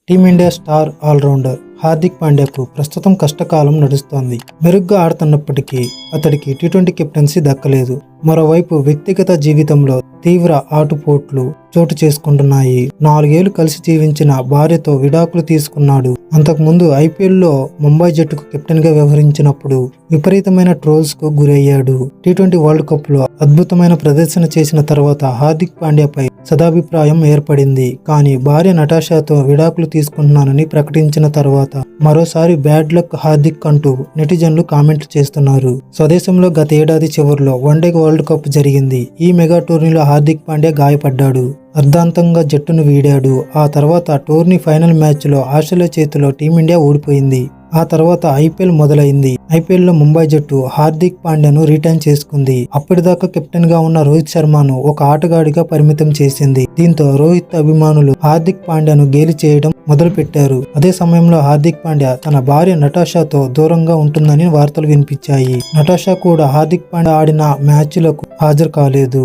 Team India star allrounder Hardik పాండ్యాకు ప్రస్తుతం కష్టకాలం నడుస్తోంది. మెరుగ్గా ఆడుతున్నప్పటికీ అతడికి టీ20 కెప్టెన్సీ దక్కలేదు. మరోవైపు వ్యక్తిగత జీవితంలో తీవ్ర ఆటుపోట్లు చోటు చేసుకుంటున్నాయి. 4 ఏళ్లు కలిసి జీవించిన భార్యతో విడాకులు తీసుకున్నాడు. అంతకుముందు ఐపీఎల్లో ముంబై జట్టుకు కెప్టెన్ గా వ్యవహరించినప్పుడు విపరీతమైన ట్రోల్స్ కు గురయ్యాడు. టీ20 వరల్డ్ కప్ లో అద్భుతమైన ప్రదర్శన చేసిన తర్వాత హార్దిక్ పాండ్యాపై సదాభిప్రాయం ఏర్పడింది. కానీ భార్య నటాషాతో విడాకులు తీసుకుంటున్నానని ప్రకటించిన తర్వాత మరోసారి బ్యాడ్ లక్ హార్దిక్ అంటూ నెటిజన్లు కామెంట్లు చేస్తున్నారు. స్వదేశంలో గత ఏడాది చివరిలో వన్డే వరల్డ్ కప్ జరిగింది. ఈ మెగా టోర్నీలో హార్దిక్ పాండ్యా గాయపడ్డాడు. అర్ధాంతంగా జట్టును వీడాడు. ఆ తర్వాత టోర్నీ ఫైనల్ మ్యాచ్ లో ఆస్ట్రేలియా చేతిలో టీమిండియా ఓడిపోయింది. ఆ తర్వాత ఐపీఎల్ మొదలైంది. ఐపీఎల్ లో ముంబై జట్టు హార్దిక్ పాండ్యాను రిటైన్ చేసుకుంది. అప్పటిదాకా కెప్టెన్ గా ఉన్న రోహిత్ శర్మను ఒక ఆటగాడిగా పరిమితం చేసింది. దీంతో రోహిత్ అభిమానులు హార్దిక్ పాండ్యాను గేలి చేయడం మొదలు పెట్టారు. అదే సమయంలో హార్దిక్ పాండ్యా తన భార్య నటాషాతో దూరంగా ఉంటుందని వార్తలు వినిపించాయి. నటాషా కూడా హార్దిక్ పాండ్యా ఆడిన మ్యాచ్లకు హాజరు కాలేదు.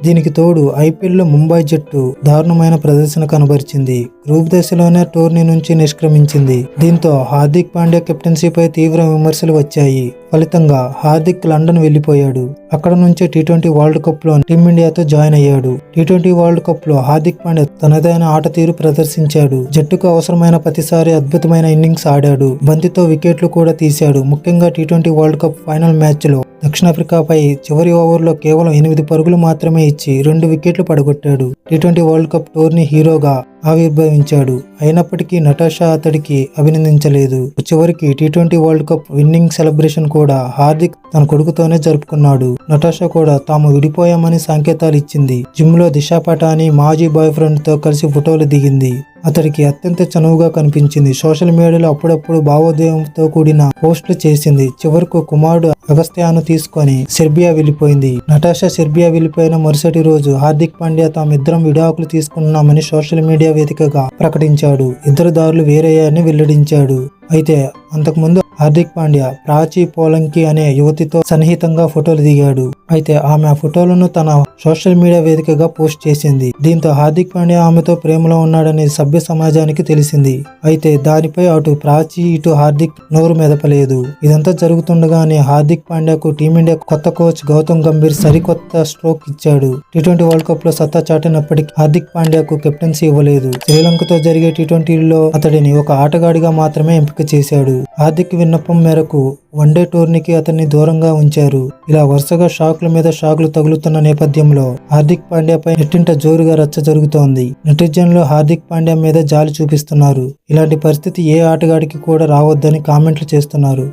దీనికి తోడు ఐపీఎల్లో ముంబై జట్టు దారుణమైన ప్రదర్శన కనబరిచింది. గ్రూప్ దశలోనే టోర్నీ నుంచి నిష్క్రమించింది. దీంతో హార్దిక్ పాండ్యా కెప్టెన్సీపై తీవ్ర విమర్శలు వచ్చాయి. ఫలితంగా హార్దిక్ లండన్ వెళ్లిపోయాడు. అక్కడ నుంచే టీ20 వరల్డ్ కప్ లో టీమిండియాతో జాయిన్ అయ్యాడు. టీ20 వరల్డ్ కప్ లో హార్దిక్ పాండ్యా తనదైన ఆట తీరు ప్రదర్శించాడు. జట్టుకు అవసరమైన ప్రతిసారి అద్భుతమైన ఇన్నింగ్స్ ఆడాడు. బంతితో వికెట్లు కూడా తీశాడు. ముఖ్యంగా T20 world cup final match లో దక్షిణాఫ్రికాపై చివరి ఓవర్లో కేవలం 8 పరుగులు మాత్రమే ఇచ్చి 2 వికెట్లు పడగొట్టాడు. టీ20 వరల్డ్ కప్ టోర్నీ హీరోగా ఆవిర్భవించాడు. అయినప్పటికీ నటాషా అతడికి అభినందించలేదు. చివరికి T20 world cup winnowing celebration కూడా హార్దిక్ తన కొడుకుతోనే జరుపుకున్నాడు. నటాషా కూడా తాము విడిపోయామని సంకేతాలు ఇచ్చింది. జిమ్ లో దిశా పటాని మాజీ బాయ్ ఫ్రెండ్ తో కలిసి ఫోటోలు దిగింది. అతడికి అత్యంత చనువుగా కనిపించింది. సోషల్ మీడియాలో అప్పుడప్పుడు భావోద్వేగంతో కూడిన పోస్టులు చేసింది. చివరకు కుమారుడు అగస్త్యాను తీసుకొని సెర్బియా వెళ్లిపోయింది. నటాషా సెర్బియా వెళ్లిపోయిన మరుసటి రోజు హార్దిక్ పాండ్యా తామిద్దరం విడాకులు తీసుకున్నామని సోషల్ మీడియా వేదికగా ప్రకటించాడు. ఇద్దరు దారులు వేరయ్యాయని వెల్లడించాడు. అయితే అంతకుముందు హార్దిక్ పాండ్యా ప్రాచీ పోలంకి అనే యువతితో సన్నిహితంగా ఫోటోలు దిగాడు. అయితే ఆమె ఆ ఫోటోలను తన సోషల్ మీడియా వేదికగా పోస్ట్ చేసింది. దీంతో హార్దిక్ పాండ్యా ఆమెతో ప్రేమలో ఉన్నాడని సభ్య సమాజానికి తెలిసింది. అయితే దానిపై అటు ప్రాచీ ఇటు హార్దిక్ నోరు మెదపలేదు. ఇదంతా జరుగుతుండగానే హార్దిక్ పాండ్యాకు టీమిండియా కొత్త కోచ్ గౌతమ్ గంభీర్ సరికొత్త స్ట్రోక్ ఇచ్చాడు. టీ20 వరల్డ్ కప్ లో సత్తా చాటినప్పటికీ హార్దిక్ పాండ్యాకు కెప్టెన్సీ ఇవ్వలేదు. శ్రీలంకతో జరిగే టీ20లో అతడిని ఒక ఆటగాడిగా మాత్రమే ఎంపిక చేశాడు. హార్దిక్ విన్నపం మేరకు వన్డే టోర్నీకి అతన్ని దూరంగా ఉంచారు. ఇలా వరుసగా షాకుల మీద షాకులు తగులుతున్న నేపథ్యంలో హార్దిక్ పాండ్యాపై నెట్టింట జోరుగా రచ్చ జరుగుతోంది. నెటిజన్లు హార్దిక్ పాండ్యా మీద జాలి చూపిస్తున్నారు. ఇలాంటి పరిస్థితి ఏ ఆటగాడికి కూడా రావద్దని కామెంట్లు చేస్తున్నారు.